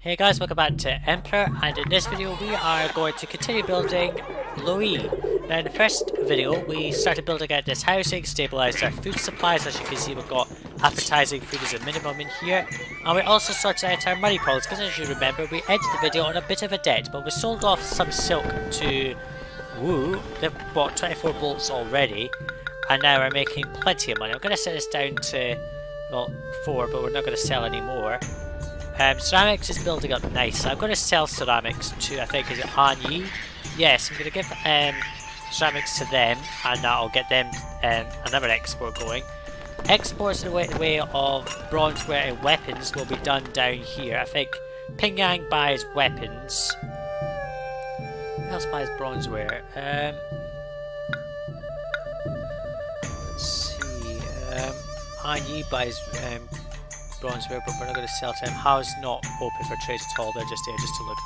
Hey guys, welcome back to Emperor, and in this video we are going to continue building Loyi. Now in the first video we started building out this housing, stabilised our food supplies. As you can see, we've got appetizing food as a minimum in here, and we also sorted out our money problems because, as you remember, we ended the video on a bit of a debt, but we sold off some silk to Woo. They've bought 24 bolts already, and now we're making plenty of money. I'm going to set this down to, well, 4, but we're not going to sell any more. Ceramics is building up nice. I'm going to sell ceramics to, I think, is it Hanyi? Yes, I'm going to give ceramics to them, and that'll get them another export going. Exports in the way of bronzeware and weapons will be done down here. I think Pyongyang buys weapons. Who else buys bronzeware? Let's see. Hanyi buys bronzeware, but we're not going to sell to him. Hao's not open for trade at all. They're just there just to look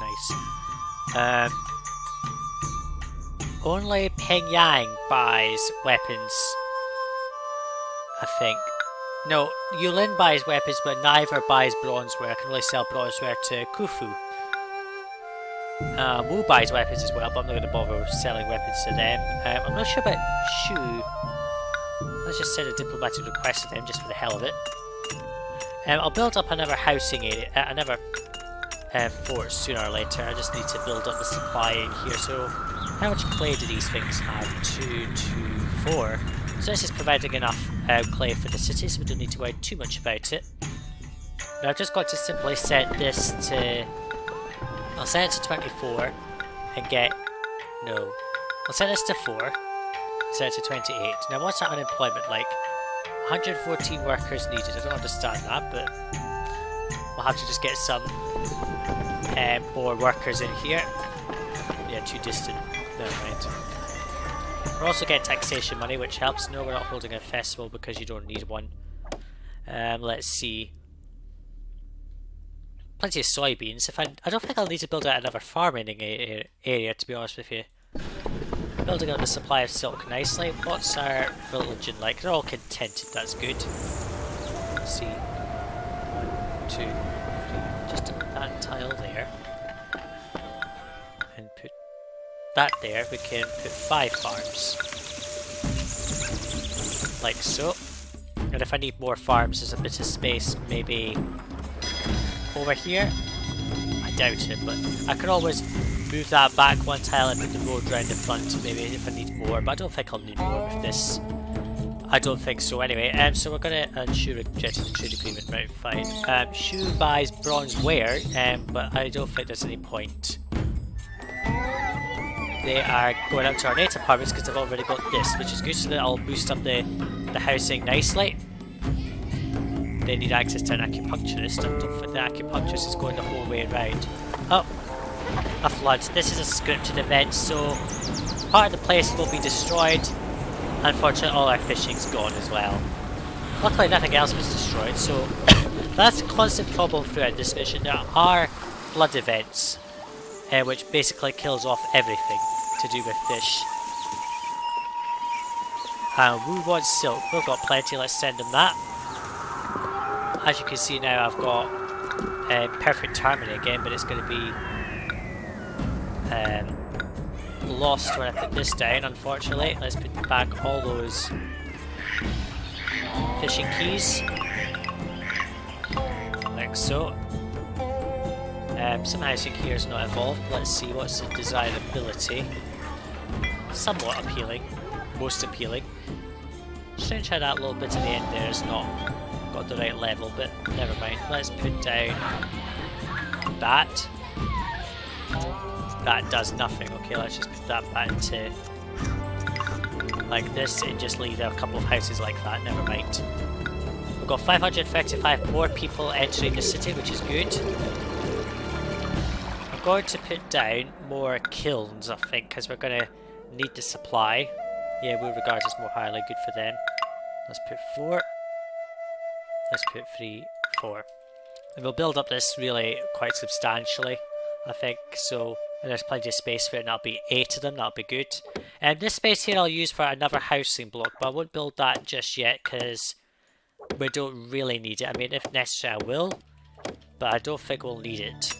nice. Only Pyongyang buys weapons, I think. No, Yulin buys weapons, but neither buys bronzeware. I can only sell bronzeware to Khufu. Wu buys weapons as well, but I'm not going to bother selling weapons to them. I'm not sure about Shu. Let's just send a diplomatic request to them just for the hell of it. I'll build up another housing area, another fort sooner or later. I just need to build up the supply in here. So, how much clay do these things have? 2, 2, 4. So this is providing enough clay for the city, so we don't need to worry too much about it. Now I've just got to simply set this to... I'll set it to 24 and get... No. I'll set this to 4. Set it to 28. Now what's our unemployment like? 114 workers needed. I don't understand that, but we'll have to just get some more workers in here. Yeah, too distant. Never mind. We're also getting taxation money, which helps. No, we're not holding a festival because you don't need one. Let's see. Plenty of soybeans. I don't think I'll need to build out another farming area, to be honest with you. Building up the supply of silk nicely. What's our religion like? They're all contented, that's good. Let's see. 1, 2, 3. Just put that tile there. And put that there. We can put 5 farms. Like so. And if I need more farms, there's a bit of space maybe over here. I doubt it, but I could always move that back one tile and put the road round the front, maybe if I need more, but I don't think I'll need more with this. I don't think so anyway. So we're gonna Shu rejected the trade agreement, right, fine. Shu buys bronzeware, but I don't think there's any point. They are going up to our native harvest because they've already got this, which is good, so that'll boost up the housing nicely. They need access to an acupuncturist. I don't think the acupuncturist is going the whole way around. Oh! A flood. This is a scripted event, so part of the place will be destroyed. Unfortunately, all our fishing's gone as well. Luckily, nothing else was destroyed, so that's a constant problem throughout this mission. There are flood events, which basically kills off everything to do with fish. Wu wants silk. We've got plenty. Let's send them that. As you can see now, I've got perfect harmony again, but it's going to be lost when I put this down, unfortunately. Let's put back all those fishing keys, like so. Some housing here is not evolved. Let's see, what's the desirability? Somewhat appealing, most appealing. Strange how that little bit at the end there is not got the right level, but never mind. Let's put down that. That does nothing. Okay, let's just put that back to like this and just leave a couple of houses like that. Never mind. We've got 535 more people entering the city, which is good. I'm going to put down more kilns, I think, because we're going to need the supply. Yeah, we regard as more highly good for them. Let's put 4. Let's put 3, 4. And we'll build up this really quite substantially, I think, so... And there's plenty of space for it, and that'll be 8 of them, that'll be good. And this space here I'll use for another housing block, but I won't build that just yet, because we don't really need it. I mean, if necessary I will, but I don't think we'll need it.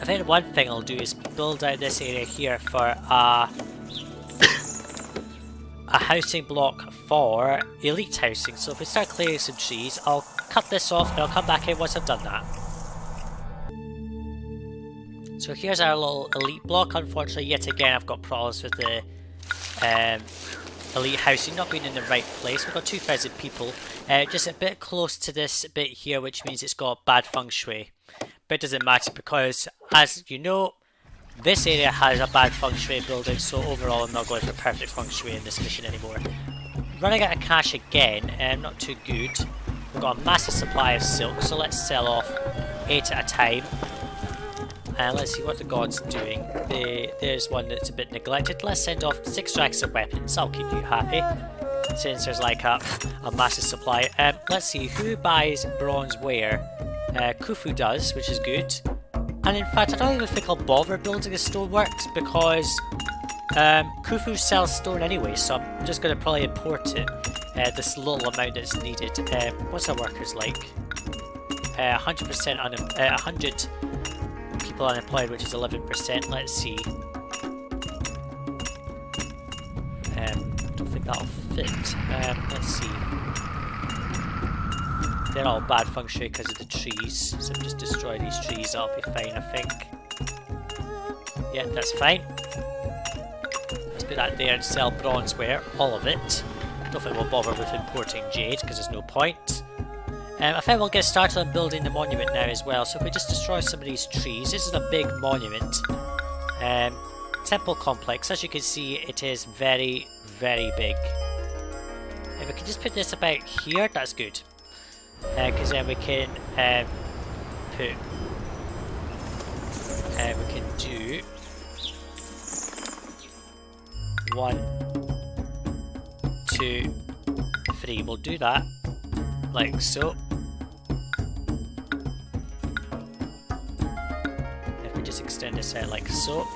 I think one thing I'll do is build out this area here for a housing block for elite housing. So if we start clearing some trees, I'll cut this off and I'll come back in once I've done that. So here's our little elite block. Unfortunately, yet again, I've got problems with the elite housing not being in the right place. We've got 2,000 people, just a bit close to this bit here, which means it's got bad feng shui. But it doesn't matter because, as you know, this area has a bad feng shui building, so overall I'm not going for perfect feng shui in this mission anymore. Running out of cash again, not too good. We've got a massive supply of silk, so let's sell off 8 at a time. And let's see what the god's doing. There's one that's a bit neglected. Let's send off 6 racks of weapons. I'll keep you happy, since there's like a massive supply. Let's see, who buys bronze ware? Khufu does, which is good. And in fact, I don't even think I'll bother building a stoneworks because Khufu sells stone anyway, so I'm just going to probably import it. This little amount that's needed. What's our workers like? 100% 100 people unemployed, which is 11%. Let's see. Don't think that'll fit. Let's see. They're all bad feng shui because of the trees, so just destroy these trees, that'll be fine, I think. Yeah, that's fine. Let's put that there and sell bronzeware, all of it. Don't think we'll bother with importing jade because there's no point. I think we'll get started on building the monument now as well, so if we just destroy some of these trees. This is a big monument. Temple complex, as you can see, it is very, very big. If we can just put this about here, that's good. Because then we can put, we can do 1, 2, 3. We'll do that like so. If we just extend this out like so,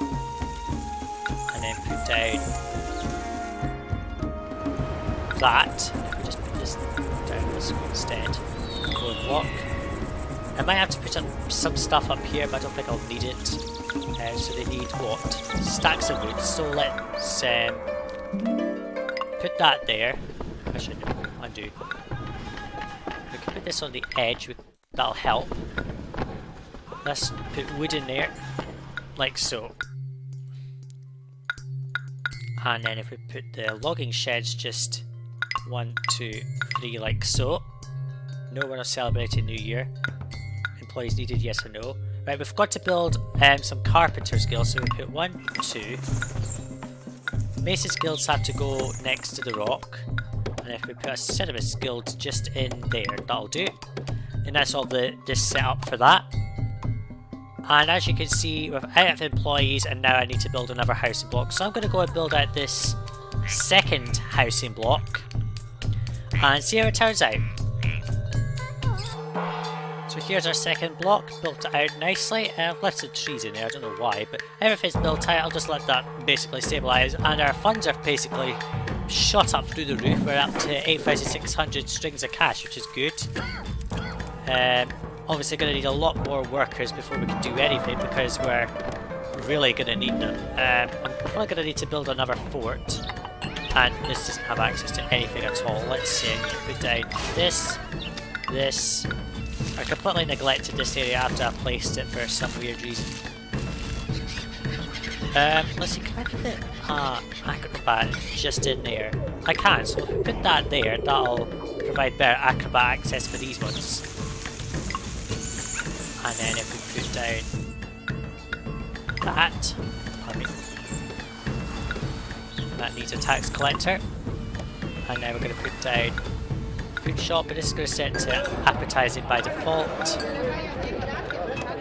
and then put down that. If we just put this down this way instead. Walk. I might have to put some stuff up here, but I don't think I'll need it. So they need what? Stacks of wood. So let's put that there. I should undo. We can put this on the edge. That'll help. Let's put wood in there, like so. And then if we put the logging sheds, just 1, 2, 3, like so. No, we're not celebrating New Year. Employees needed, yes or no. Right, we've got to build some carpenter skills, so we put 1, 2. Mason's guilds have to go next to the rock. And if we put a ceramist guild just in there, that'll do. And that's all this setup for that. And as you can see, we're out of employees, and now I need to build another housing block. So I'm going to go and build out this second housing block and see how it turns out. So here's our second block, built out nicely. I've left some trees in there, I don't know why, but everything's built out. I'll just let that basically stabilise. And our funds are basically shot up through the roof. We're up to 8,600 strings of cash, which is good. Obviously going to need a lot more workers before we can do anything, because we're really going to need them. I'm probably going to need to build another fort, and this doesn't have access to anything at all. Let's see, I'm going to put down this. I completely neglected this area after I placed it for some weird reason. Let's see, can I fit acrobat just in there? I can, so if we put that there, that'll provide better acrobat access for these ones. And then if we put down that, that needs a tax collector. And then we're going to put down food shop, but this is going to set to appetizing by default.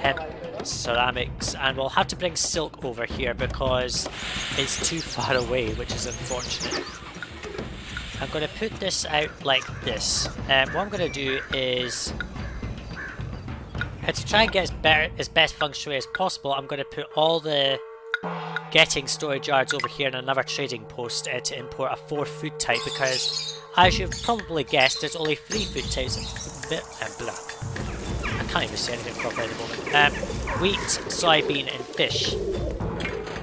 Hemp, ceramics, and we'll have to bring silk over here because it's too far away, which is unfortunate. I'm going to put this out like this. What I'm going to do is, to try and get as best feng shui as possible, I'm going to put all the getting storage yards over here in another trading post to import a 4th food type, because as you've probably guessed, there's only 3 food types. I can't even see anything properly at the moment. Wheat, soybean and fish.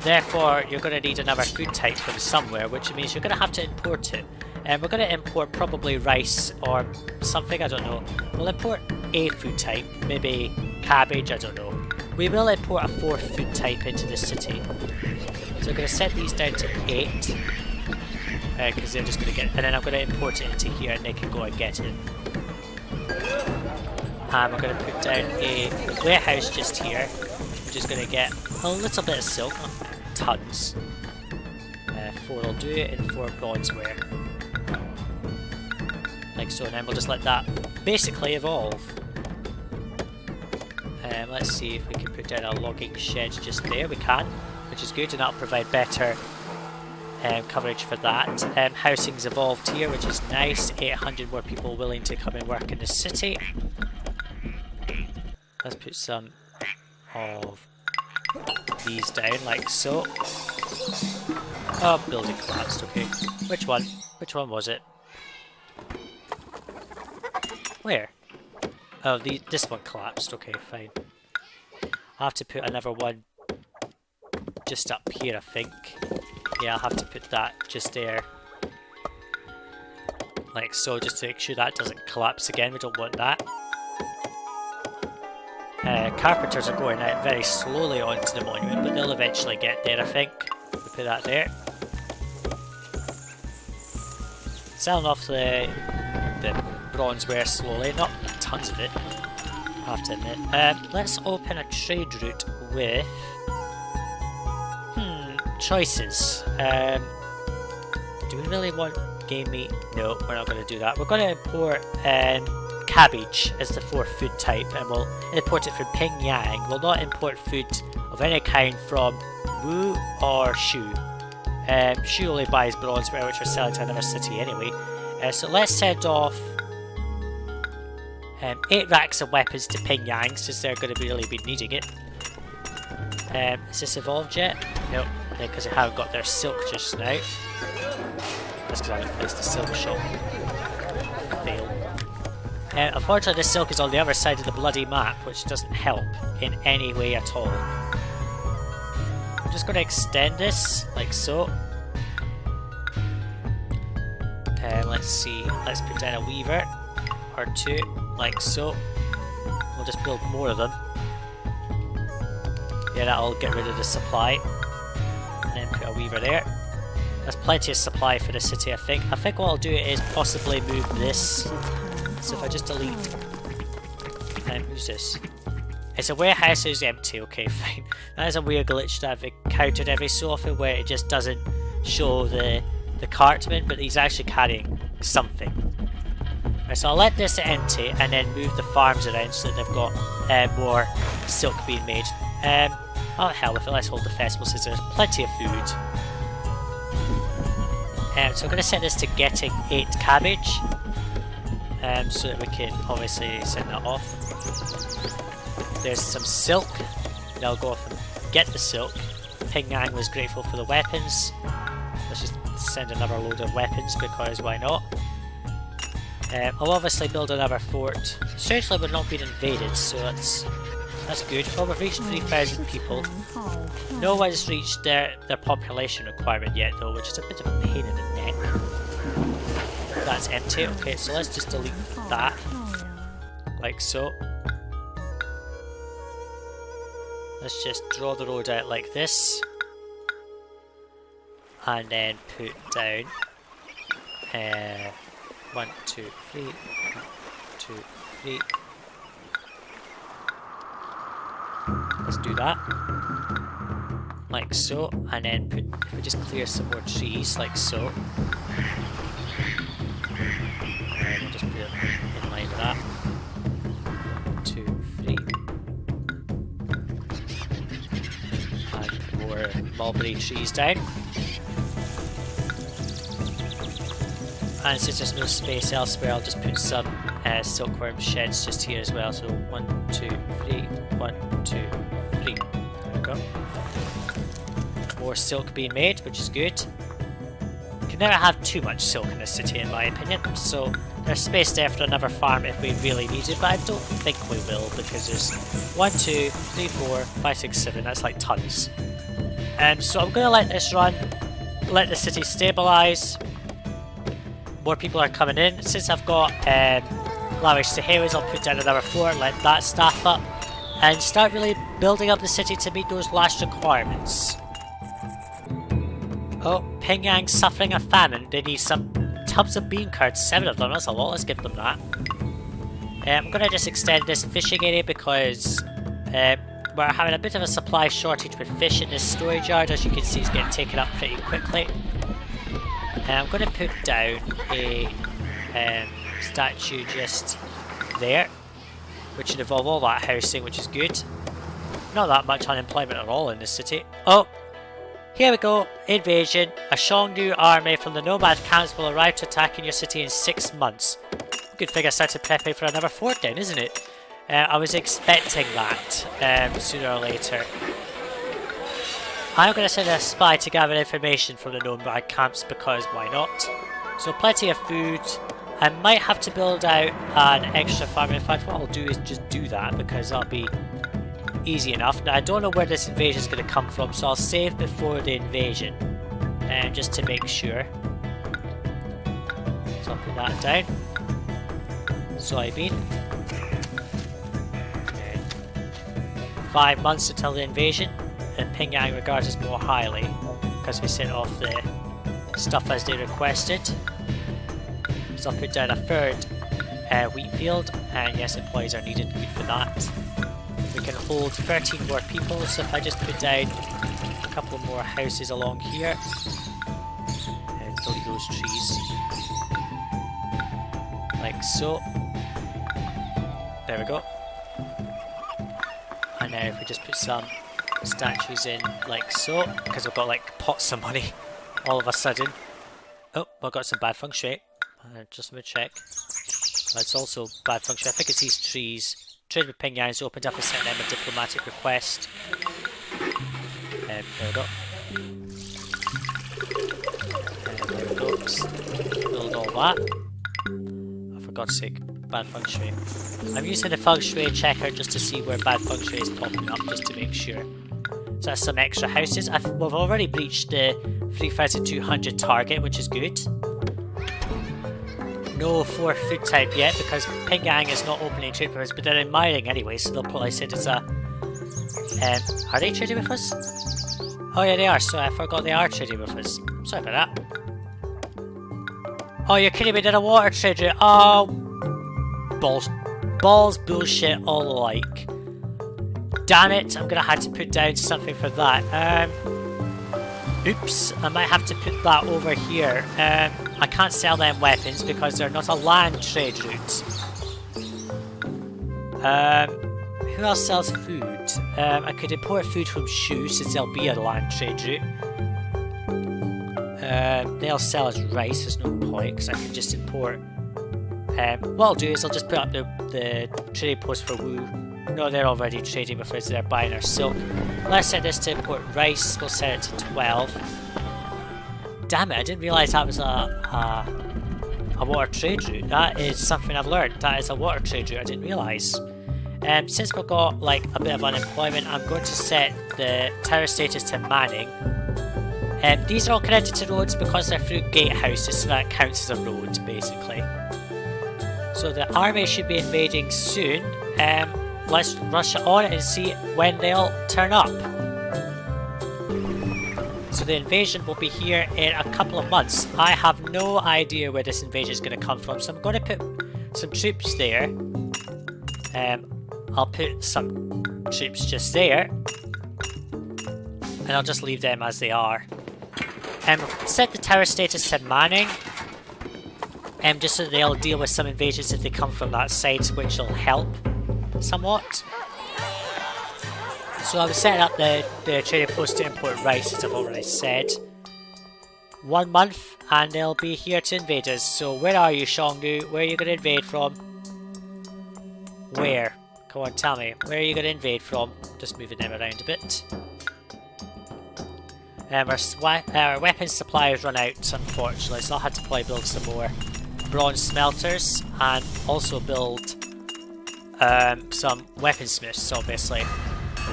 Therefore, you're going to need another food type from somewhere, which means you're going to have to import it. And we're going to import probably rice or something, I don't know. We'll import a food type, maybe cabbage, I don't know. We will import a 4th food type into the city. So we're going to set these down to 8. Because they're just going to get... And then I'm going to import it into here and they can go and get it. And we're going to put down a warehouse just here. Which is going to get a little bit of silk, not tons. 4 will do it, and 4 bronzeware. Like so, and then we'll just let that basically evolve. Let's see if we can put down a logging shed just there. We can, which is good, and that'll provide better coverage for that. Housing's evolved here, which is nice. 800 more people willing to come and work in the city. Let's put some of these down like so. Oh, building collapsed, okay. Which one? Which one was it? Where? Oh, this one collapsed, okay, fine. I'll have to put another one just up here, I think. Yeah, I'll have to put that just there. Like so, just to make sure that doesn't collapse again, we don't want that. Carpenters are going out very slowly onto the monument, but they'll eventually get there, I think. We'll put that there. Selling off the bronzeware slowly, not tons of it, I have to admit. Let's open a trade route with... choices. Do we really want game meat? No, we're not going to do that. We're going to import cabbage as the 4th food type, and we'll import it from Pingyang. We'll not import food of any kind from Wu or Shu. Shu only buys bronzeware, which we're selling to another city anyway. So let's send off 8 racks of weapons to Pingyang, since they're going to really be needing it. Is this evolved yet? No, because they haven't got their silk just now. That's because I haven't placed the silk shop. Fail. Unfortunately, the silk is on the other side of the bloody map, which doesn't help in any way at all. I'm just going to extend this, like so. Let's see, let's put down a weaver or 2, like so. We'll just build more of them. Yeah, that'll get rid of the supply. And then put a weaver there. There's plenty of supply for the city, I think. I think what I'll do is possibly move this. So if I just delete... who's this? It's a warehouse that is empty, okay, fine. That is a weird glitch that I've encountered every so often where it just doesn't show the cartman, but he's actually carrying something. Right, so I'll let this empty and then move the farms around so that they've got more silk being made. Oh hell with it, let's hold the festival since there's plenty of food. So I'm going to set this to getting 8 cabbage. So that we can obviously send that off. There's some silk. And I'll go off and get the silk. Pingyang was grateful for the weapons. Let's just send another load of weapons because why not? I'll obviously build another fort. Strangely, we're not being invaded, so that's good. Oh, we've reached 3,000 people. No one's reached their population requirement yet, though, which is a bit of a pain in the neck. That's empty. Okay, so let's just delete that, like so. Let's just draw the road out like this, and then put down 1, 2, 3, 1, 2, 3. Let's do that, like so, and then we just clear some more trees, like so. And we'll just put it in line with that. 1, 2, 3. And put more mulberry trees down. And since there's no space elsewhere, I'll just put some silkworm sheds just here as well. So 1, 2, 3, 1, 2, 3. There we go. More silk being made, which is good. You can never have too much silk in a city, in my opinion. So There's space there for another farm if we really need it, but I don't think we will because there's 1, 2, 3, 4, 5, 6, 7. That's like tons. So I'm gonna let this run, let the city stabilize. More people are coming in. Since I've got lavish Saharas, I'll put down another fort, let that staff up, and start really building up the city to meet those last requirements. Oh, Pingyang's suffering a famine. They need some tubs of bean curds, 7 of them, that's a lot, let's give them that. I'm gonna just extend this fishing area because we're having a bit of a supply shortage with fish in this storage yard. As you can see, it's getting taken up pretty quickly. I'm going to put down a statue just there, which would involve all that housing, which is good. Not that much unemployment at all in this city. Oh, here we go, invasion. A Xiongnu army from the nomad camps will arrive to attack in your city in 6 months. Good thing I started prepping for another fort then, isn't it? I was expecting that sooner or later. I'm going to send a spy to gather information from the nomad camps because why not? So plenty of food. I might have to build out an extra farm. In fact, what I'll do is just do that because that'll be easy enough. Now I don't know where this invasion is going to come from, so I'll save before the invasion, just to make sure. So I'll put that down. Soybean. 5 months until the invasion, and Pingyang regards us more highly because we sent off the stuff as they requested. So I'll put down a 3rd wheat field, and yes, employees are needed, good for that. We can hold 13 more people, so if I just put down a couple more houses along here and delete those trees like so. There we go. And now if we just put some statues in like so, because we've got like pots of money all of a sudden. Oh, I've got some bad feng shui. Just let me check. It's also bad feng shui. I think it's these trees. Trade with Pingyang's opened up and sent them a diplomatic request. There we go. There we go. Build all that. Oh, for God's sake, bad feng shui. I'm using the feng shui checker just to see where bad feng shui is popping up, just to make sure. So that's some extra houses. We've already breached the 3,200 target, which is good. No 4 food type yet because Pingyang is not opening trade with us, but they're in mining anyway, so they'll probably say it's a... are they trading with us? Oh yeah, they are, so I forgot they are trading with us. Sorry about that. Oh, you're kidding me, they're a water trade route. Oh, balls, bullshit, all alike. Damn it, I'm gonna have to put down something for that. Oops, I might have to put that over here. I can't sell them weapons because they're not a land trade route. Who else sells food? I could import food from Shu since they'll be a land trade route. They'll sell as rice, there's no point because I can just import. What I'll do is I'll just put up the trading post for Wu. No, they're already trading with us, they're buying our silk. Let's set this to import rice, we'll set it to 12. Damn it, I didn't realise that was a water trade route. That is something I've learned, that is a water trade route, I didn't realise. Since we've got like a bit of unemployment, I'm going to set the tower status to manning. These are all connected to roads because they're through gatehouses, so that counts as a road basically. So the army should be invading soon. Let's rush on and see when they'll turn up. So the invasion will be here in a couple of months. I have no idea where this invasion is going to come from, so I'm going to put some troops there. I'll put some troops just there, and I'll just leave them as they are. Set the tower status to manning, just so they'll deal with some invasions if they come from that side, which will help somewhat. So I'm setting up the trading post to import rice, as I've already said. 1 month and they'll be here to invade us. So where are you, Xiongnu? Where are you going to invade from? Where? Come on, tell me. Where are you going to invade from? Just moving them around a bit. Our weapons supply has run out, unfortunately, so I'll have to probably build some more. bronze smelters and also build some weaponsmiths, obviously.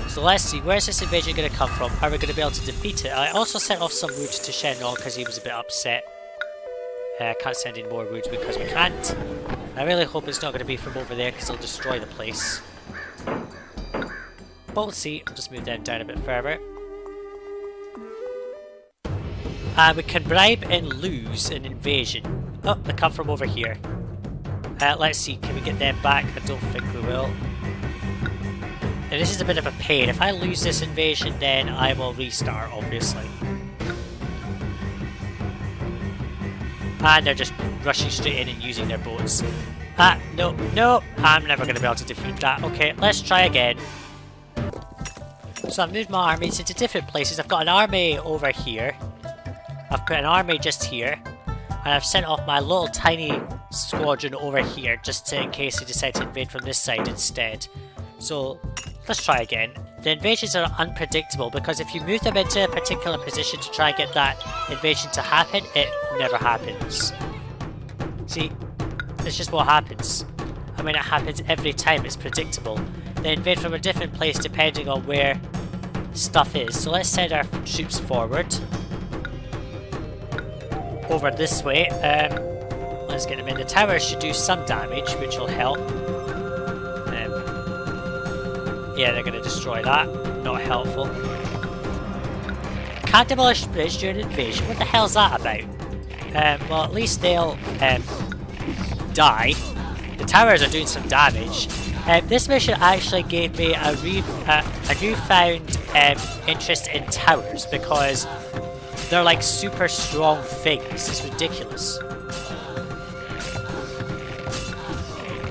So let's see, where's this invasion going to come from? Are we going to be able to defeat it? I also sent off some wood to Xiongnu because he was a bit upset. I can't send in more wood because we can't. I really hope it's not going to be from over there because it'll destroy the place. But we'll see. I'll just move them down a bit further. And we can bribe and lose an invasion. Oh, they come from over here. Let's see, can we get them back? I don't think we will. And this is a bit of a pain. If I lose this invasion, then I will restart, obviously. And they're just rushing straight in and using their boats. No, no, I'm never going to be able to defeat that. Okay, let's try again. So I've moved my armies into different places. I've got an army over here. I've put an army just here. And I've sent off my little tiny squadron over here just in case they decide to invade from this side instead. So let's try again. The invasions are unpredictable because if you move them into a particular position to try and get that invasion to happen, it never happens. See, it's just what happens. I mean, it happens every time, it's predictable. They invade from a different place depending on where stuff is. So let's send our troops forward. Over this way. Let's get them in. The towers should do some damage, which will help. Yeah, they're going to destroy that. Not helpful. Can't demolish the bridge during invasion. What the hell's that about? Well, at least they'll die. The towers are doing some damage. This mission actually gave me a newfound interest in towers because they're like super strong things. It's ridiculous.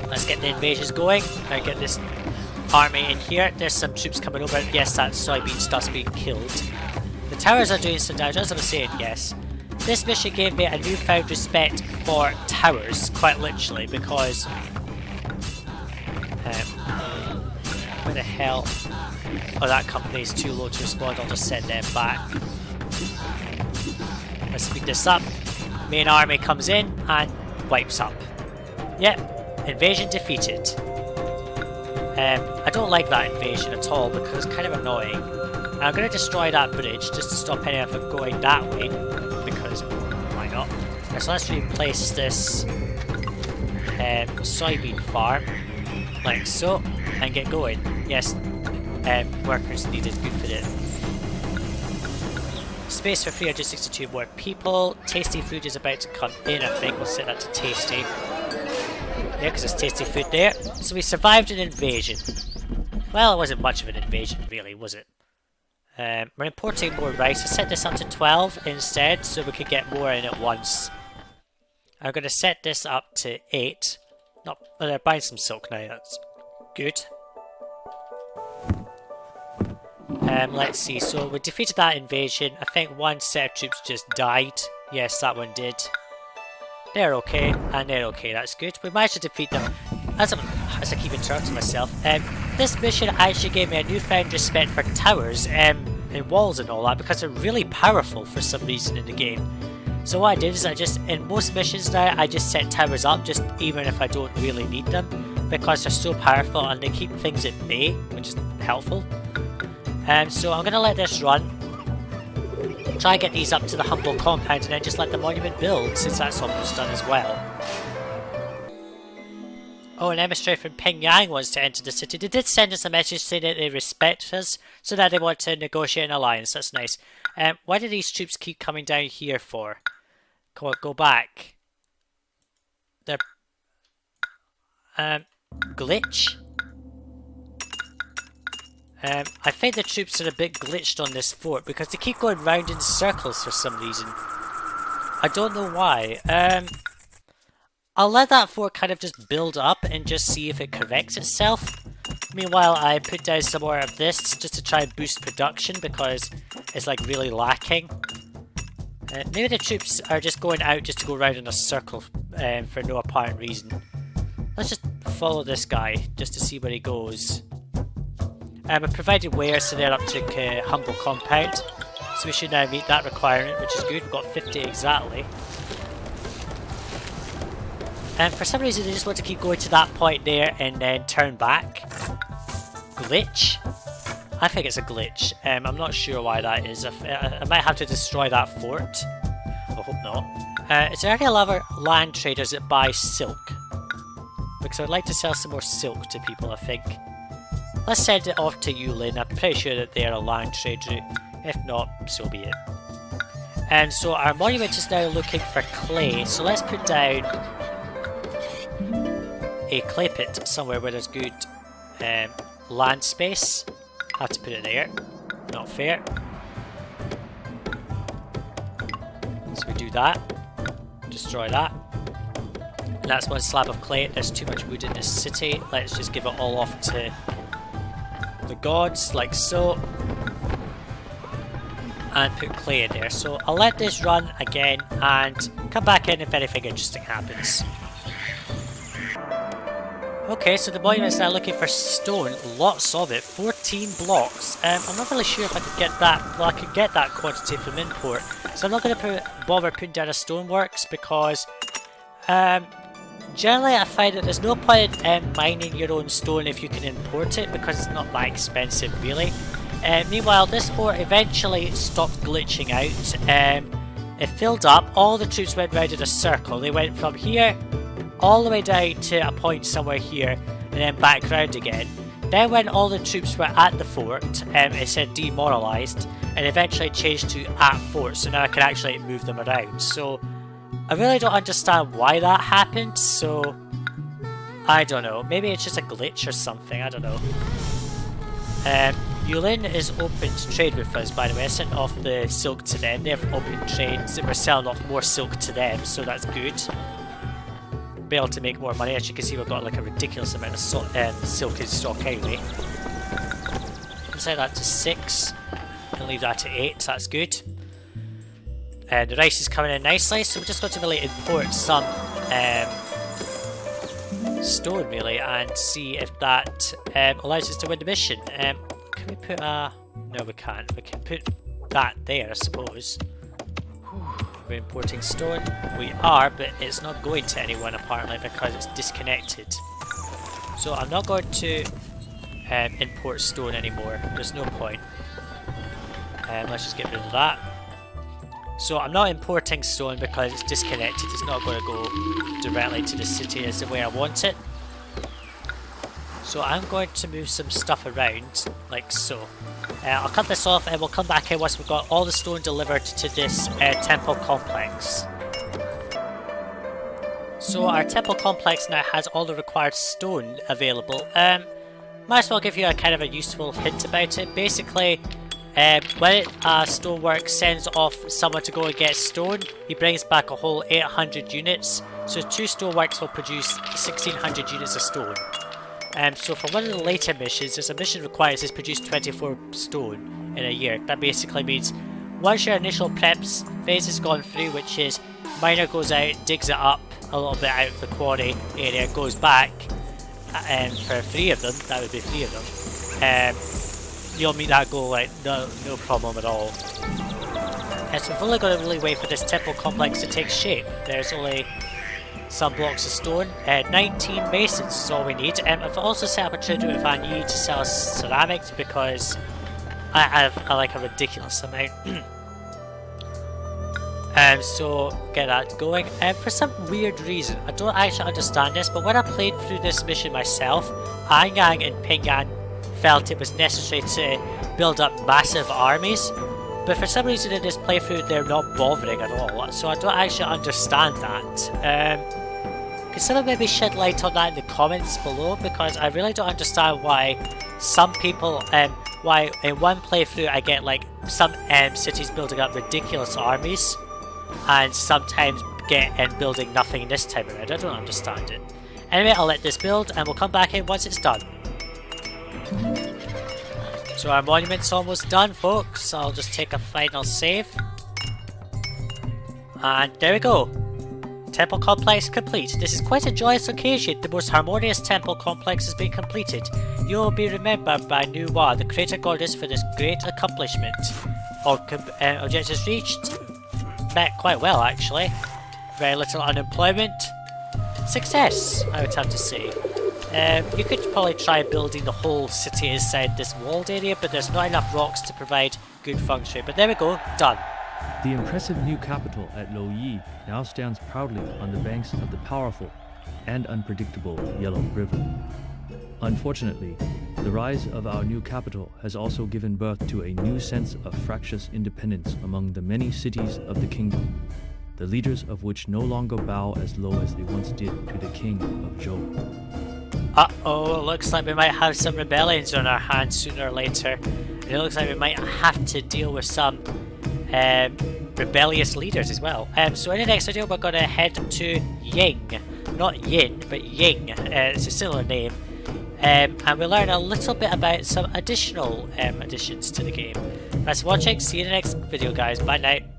Let's get the invasions going. I get this army in here. There's some troops coming over. Yes, that soybean stuff's being killed. The towers are doing some damage, as I was saying, yes. This mission gave me a newfound respect for towers, quite literally, because... where the hell... Oh, that company is too low to respond. I'll just send them back. Let's speed this up. Main army comes in and wipes up. Yep, invasion defeated. I don't like that invasion at all because it's kind of annoying. And I'm going to destroy that bridge just to stop anyone from going that way because why not? Okay, so let's replace this soybean farm like so and get going. Yes, workers needed, good for it. Space for 362 more people. Tasty food is about to come in, I think. We'll set that to tasty. Yeah, because there's tasty food there. So we survived an invasion. Well, it wasn't much of an invasion, really, was it? We're importing more rice. I set this up to 12 instead, so we could get more in at once. I'm going to set this up to 8. No, well, they're buying some silk now, that's good. Let's see, so we defeated that invasion. I think one set of troops just died. Yes, that one did. They're okay, and they're okay, that's good. We managed to defeat them. As I keep interrupting myself, this mission actually gave me a newfound respect for towers and walls and all that because they're really powerful for some reason in the game. So what I did is in most missions now, I just set towers up, just even if I don't really need them, because they're so powerful and they keep things at bay, which is helpful. So I'm going to let this run. Try and get these up to the humble compound and then just let the monument build, since that's almost done as well. Oh, an emissary from Pyongyang wants to enter the city. They did send us a message saying that they respect us, so that they want to negotiate an alliance. That's nice. Why do these troops keep coming down here for? Come on, go back. They're... glitch? I think the troops are a bit glitched on this fort because they keep going round in circles for some reason. I don't know why. I'll let that fort kind of just build up and just see if it corrects itself. Meanwhile, I put down some more of this just to try and boost production because it's like really lacking. Maybe the troops are just going out just to go round in a circle for no apparent reason. Let's just follow this guy just to see where he goes. I provided wares so they're up to humble compound, so we should now meet that requirement, which is good. We've got 50 exactly. And for some reason they just want to keep going to that point there and then turn back. Glitch? I think it's a glitch. I'm not sure why that is. I might have to destroy that fort. I hope not. Is there any other land traders that buy silk? Because I'd like to sell some more silk to people, I think. Let's send it off to Yulin. I'm pretty sure that they are a land trader. If not, so be it. And so our monument is now looking for clay. So let's put down a clay pit somewhere where there's good land space. Have to put it there. Not fair. So we do that. Destroy that. And that's one slab of clay. There's too much wood in this city. Let's just give it all off to the gods, like so. And put clay in there. So I'll let this run again and come back in if anything interesting happens. Okay, so the monument's now looking for stone. Lots of it. 14 blocks. I'm not really sure if I could get that. Well, I could get that quantity from import. So I'm not going to bother putting down a stoneworks because generally I find that there's no point in mining your own stone if you can import it because it's not that expensive really. Meanwhile, this fort eventually stopped glitching out. It filled up. All the troops went round in a circle. They went from here all the way down to a point somewhere here and then back round again. Then when all the troops were at the fort, it said demoralised and eventually changed to at fort, so now I can actually move them around. So I really don't understand why that happened, so I don't know. Maybe it's just a glitch or something, I don't know. Yulin is open to trade with us, by the way. I sent off the silk to them. They have open trades and we're selling off more silk to them, so that's good. Be able to make more money. As you can see, we've got like a ridiculous amount of silk in stock anyway. Set that to 6 and leave that to 8, so that's good. And the rice is coming in nicely, so we're just going to really import some stone really and see if that allows us to win the mission. Can we put a... no, we can't. We can put that there, I suppose. We're importing stone. We are, but it's not going to anyone apparently because it's disconnected. So I'm not going to import stone anymore. There's no point. Let's just get rid of that. So I'm not importing stone because it's disconnected. It's not going to go directly to the city as the way I want it. So I'm going to move some stuff around, like so. I'll cut this off and we'll come back in once we've got all the stone delivered to this temple complex. So our temple complex now has all the required stone available. Might as well give you a kind of a useful hint about it. Basically, when Stoneworks sends off someone to go and get stone, he brings back a whole 800 units. So 2 Stoneworks will produce 1600 units of stone. So for one of the later missions, there's a mission requires us produce 24 stone in a year. That basically means once your initial prep phase has gone through, which is miner goes out, digs it up a little bit out of the quarry area, goes back, and for 3 of them, that would be 3 of them, you'll meet that goal like no problem at all. So we've only got to really wait for this temple complex to take shape. There's only some blocks of stone. 19 masons is all we need. I've also set up a trade with Van Yi to sell us ceramics because I have like a ridiculous amount. So get that going. For some weird reason, I don't actually understand this, but when I played through this mission myself, Anyang and Pingyan felt it was necessary to build up massive armies. But for some reason in this playthrough they're not bothering at all, so I don't actually understand that. Can someone maybe shed light on that in the comments below, because I really don't understand why some people, why in one playthrough I get like some cities building up ridiculous armies, and sometimes get building nothing this time around. I don't understand it. Anyway, I'll let this build and we'll come back in once it's done. So our monument's almost done, folks. I'll just take a final save. And there we go. Temple complex complete. This is quite a joyous occasion. The most harmonious temple complex has been completed. You will be remembered by Nuwa, the creator goddess, for this great accomplishment. Objectives reached. Met quite well, actually. Very little unemployment. success, I would have to say. You could probably try building the whole city inside this walled area, but there's not enough rocks to provide good feng shui. But there we go, done. The impressive new capital at Loyi now stands proudly on the banks of the powerful and unpredictable Yellow River. Unfortunately, the rise of our new capital has also given birth to a new sense of fractious independence among the many cities of the kingdom, the leaders of which no longer bow as low as they once did to the king of Zhou. Uh-oh, looks like we might have some rebellions on our hands sooner or later. And it looks like we might have to deal with some rebellious leaders as well. So in the next video we're going to head to Ying. Not Yin, but Ying. It's a similar name. And we'll learn a little bit about some additional additions to the game. Thanks for watching, see you in the next video guys, bye now.